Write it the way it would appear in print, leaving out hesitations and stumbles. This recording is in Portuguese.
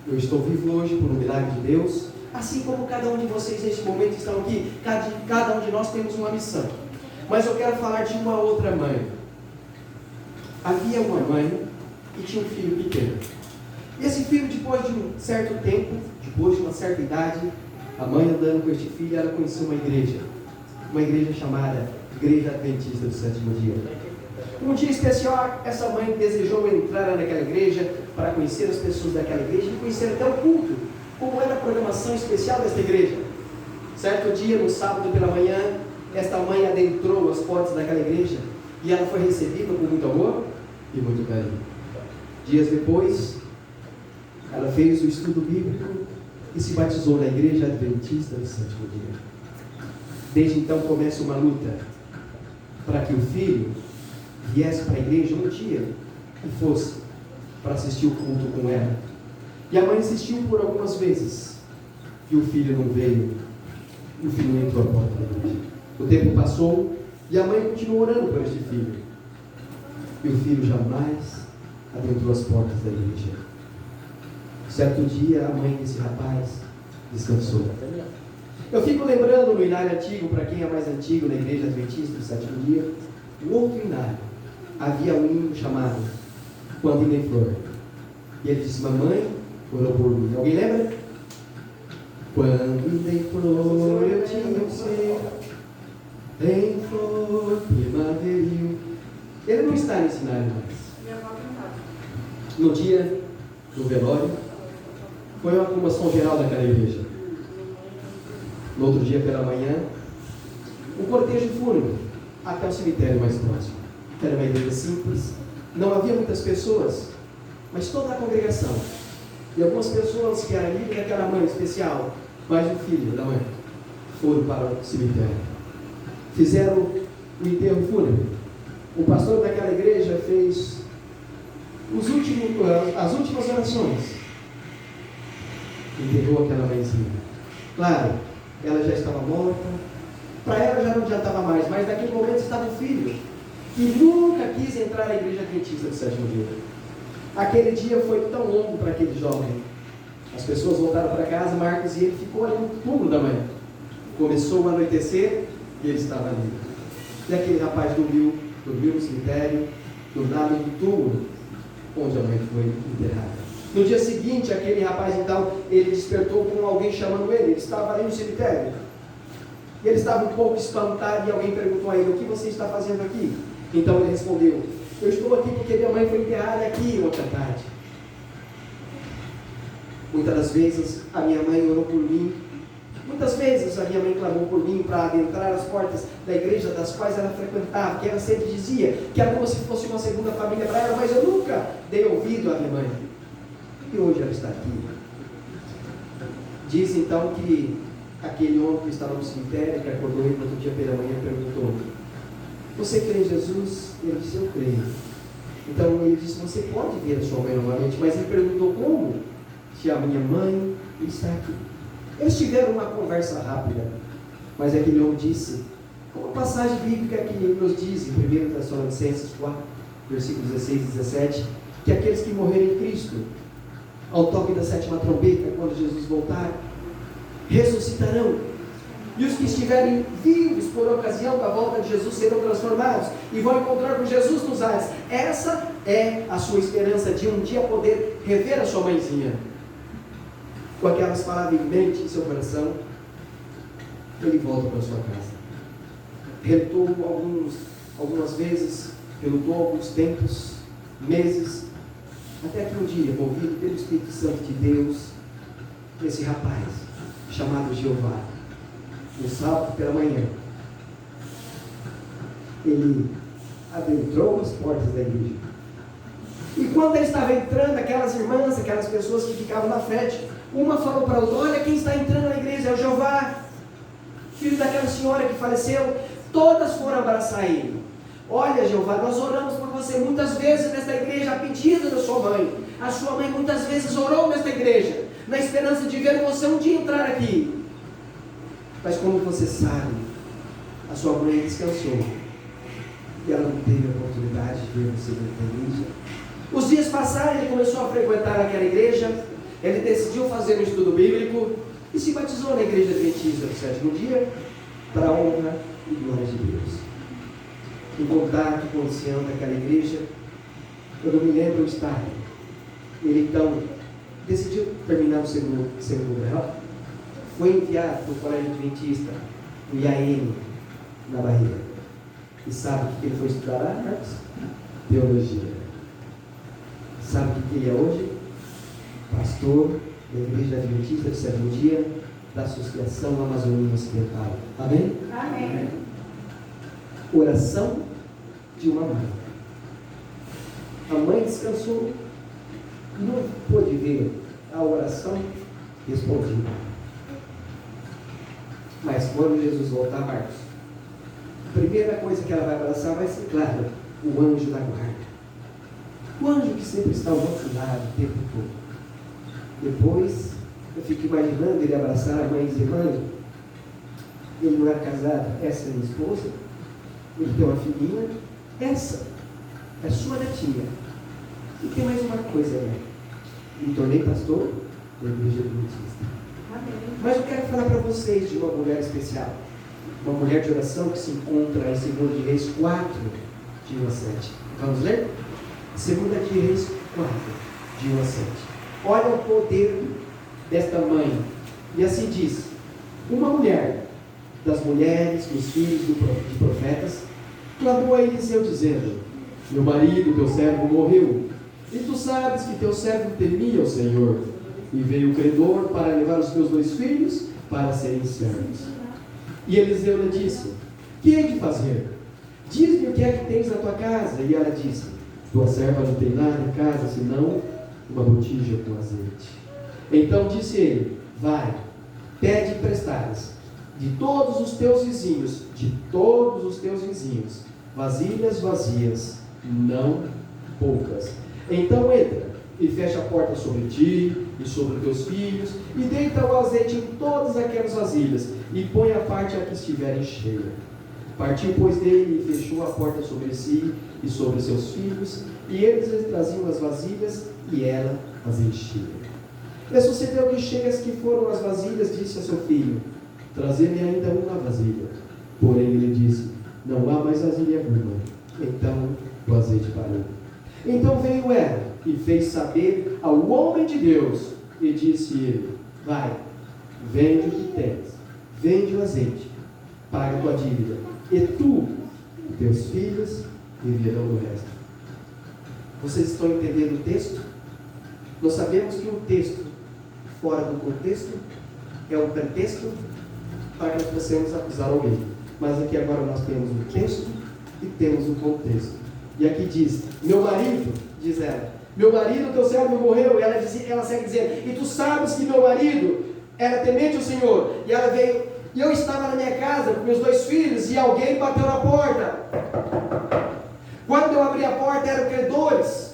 Eu estou vivo hoje por um milagre de Deus, assim como cada um de vocês neste momento estão aqui. Cada um de nós temos uma missão. Mas eu quero falar de uma outra mãe. Havia uma mãe que tinha um filho pequeno. E esse filho, depois de um certo tempo, depois de uma certa idade, a mãe andando com este filho, ela conheceu uma igreja chamada Igreja Adventista do Sétimo Dia. Um dia especial, essa mãe desejou entrar naquela igreja para conhecer as pessoas daquela igreja e conhecer até o culto, como era a programação especial desta igreja. Certo dia, no sábado pela manhã, esta mãe adentrou as portas daquela igreja e ela foi recebida com muito amor e muito carinho. Dias depois, ela fez o estudo bíblico e se batizou na Igreja Adventista do Sétimo Dia. Desde então começa uma luta para que o filho viesse para a igreja um dia e fosse para assistir o culto com ela. E a mãe insistiu por algumas vezes e o filho não veio. E o filho não entrou à porta da igreja. O tempo passou e a mãe continuou orando por este filho. E o filho jamais adentrou as portas da igreja. Certo dia, a mãe desse rapaz descansou. Eu fico lembrando no hinário antigo, para quem é mais antigo na Igreja Adventista do Sétimo Dia, o outro hinário. Havia um hino chamado Quando em Flor. E ele disse: mamãe orou por mim. Alguém lembra? Quando em flor eu tinha um ser, em flor primaveril. Ele não está nesse hinário mais. No dia do velório, foi uma comoção geral daquela igreja. No outro dia pela manhã, um cortejo fúnebre até o cemitério mais próximo. Era uma igreja simples, não havia muitas pessoas, mas toda a congregação. E algumas pessoas que eram livres daquela mãe especial, mais um filho da mãe, foram para o cemitério. Fizeram o enterro fúnebre. O pastor daquela igreja fez as últimas orações. Enterrou aquela mãezinha. Claro, ela já estava morta, para ela já não adiantava mais, mas naquele momento estava o filho, que nunca quis entrar na Igreja Adventista do Sétimo Dia. Aquele dia foi tão longo para aquele jovem. As pessoas voltaram para casa, Marcos, e ele ficou ali no túmulo da mãe. Começou a anoitecer e ele estava ali. E aquele rapaz dormiu no cemitério, do lado do túmulo, onde a mãe foi enterrada. No dia seguinte, aquele rapaz, então, ele despertou com alguém chamando ele. Ele estava ali no cemitério. E ele estava um pouco espantado e alguém perguntou a ele: o que você está fazendo aqui? Então ele respondeu: eu estou aqui porque minha mãe foi enterrada aqui ontem à tarde. Muitas das vezes a minha mãe orou por mim. Muitas vezes a minha mãe clamou por mim para adentrar as portas da igreja das quais ela frequentava, que ela sempre dizia que era como se fosse uma segunda família para ela, mas eu nunca dei ouvido à minha mãe. E hoje ela está aqui. Diz então que aquele homem que estava no cemitério, que acordou ele no outro dia pela manhã, perguntou: você crê em Jesus? Ele disse: eu creio. Então ele disse: você pode ver a sua mãe novamente. Mas ele perguntou: como? Se a minha mãe está aqui. Eles tiveram uma conversa rápida, mas aquele homem disse, como a passagem bíblica que nos diz em 1 Tessalonicenses 4, versículos 16 e 17, que aqueles que morreram em Cristo, ao toque da sétima trombeta, quando Jesus voltar, ressuscitarão. E os que estiverem vivos por ocasião da volta de Jesus serão transformados e vão encontrar com Jesus nos ares. Essa é a sua esperança de um dia poder rever a sua mãezinha. Com aquelas palavras em mente em seu coração, ele volta para sua casa. Relutou algumas vezes, relutou alguns tempos, meses, até que um dia, movido pelo Espírito Santo de Deus, esse rapaz, chamado Jeová, no sábado pela manhã, ele adentrou as portas da igreja. E quando ele estava entrando, aquelas irmãs, aquelas pessoas que ficavam na frente, uma falou para a outra: olha quem está entrando na igreja, é o Jeová, filho daquela senhora que faleceu. Todas foram abraçar ele. Olha, Jeová, nós oramos por você muitas vezes nesta igreja, a pedido da sua mãe. A sua mãe muitas vezes orou nesta igreja, na esperança de ver você um dia entrar aqui. Mas como você sabe, a sua mãe descansou e ela não teve a oportunidade de ver você na igreja. Os dias passaram, ele começou a frequentar aquela igreja. ele decidiu fazer um estudo bíblico e se batizou na igreja adventista do sétimo dia, para a honra e glória de Deus. Em contato com o ancião daquela igreja, eu não me lembro o estado. Ele então decidiu terminar o segundo grau. Foi enviado para o colégio adventista, no IAM, na Bahia. E sabe o que ele foi estudar lá, Marcos? Teologia. Sabe o que ele é hoje? Pastor da Igreja Adventista do sétimo dia, da Associação Amazônia Ocidental. Amém? Amém. Oração de uma mãe. A mãe descansou e não pôde ver a oração respondida. Mas quando Jesus voltar, Marcos, a primeira coisa que ela vai abraçar vai ser, claro, o anjo da guarda. O anjo que sempre está ao nosso lado o tempo todo. Depois, eu fico imaginando ele abraçar a mãe e dizer: mãe, ele não era casado, essa é minha esposa, ele tem uma filhinha, essa é sua netinha. E tem mais uma coisa, né? Me tornei pastor da Igreja Adventista. Mas eu quero falar para vocês de uma mulher especial, uma mulher de oração que se encontra em 2 Reis 4, de 1 a 7. Vamos ler? 2 Reis 4, de 1 a 7. Olha o poder desta mãe. E assim diz: uma mulher das mulheres, dos filhos de profetas, clamou a Eliseu dizendo: meu marido, teu servo, morreu, e tu sabes que teu servo temia o Senhor, e veio o credor para levar os teus 2 filhos para serem servos. E Eliseu lhe disse: que hei de fazer? Diz-me o que é que tens na tua casa. E ela disse: tua serva não tem nada em casa, senão uma botija com azeite. Então disse ele: vai, pede emprestadas de todos os teus vizinhos, vasilhas vazias, não poucas. Então entra e fecha a porta sobre ti e sobre teus filhos, e deita o azeite em todas aquelas vasilhas, e põe a parte a que estiverem cheia. Partiu, pois, dele e fechou a porta sobre si e sobre seus filhos, e eles lhe traziam as vasilhas, e ela as enchia. E sucedeu que, cheias que foram as vasilhas, disse a seu filho: trazer-me ainda uma vasilha. Porém ele disse: não há mais vasilha alguma. Então o azeite parou. Então veio ela e fez saber ao homem de Deus, e disse ele: vai, vende o que tens, vende o azeite, paga a tua dívida, e tu e teus filhos viverão do resto. Vocês estão entendendo o texto? Nós sabemos que um texto fora do contexto é um pretexto para que nós possamos acusar alguém. Mas aqui agora nós temos o texto e temos o contexto. E aqui diz: meu marido, diz ela, meu marido, teu servo, morreu. E ela segue dizendo: e tu sabes que meu marido era temente ao Senhor. E ela veio, e eu estava na minha casa com meus 2 filhos, e alguém bateu na porta. Quando eu abri a porta, eram credores.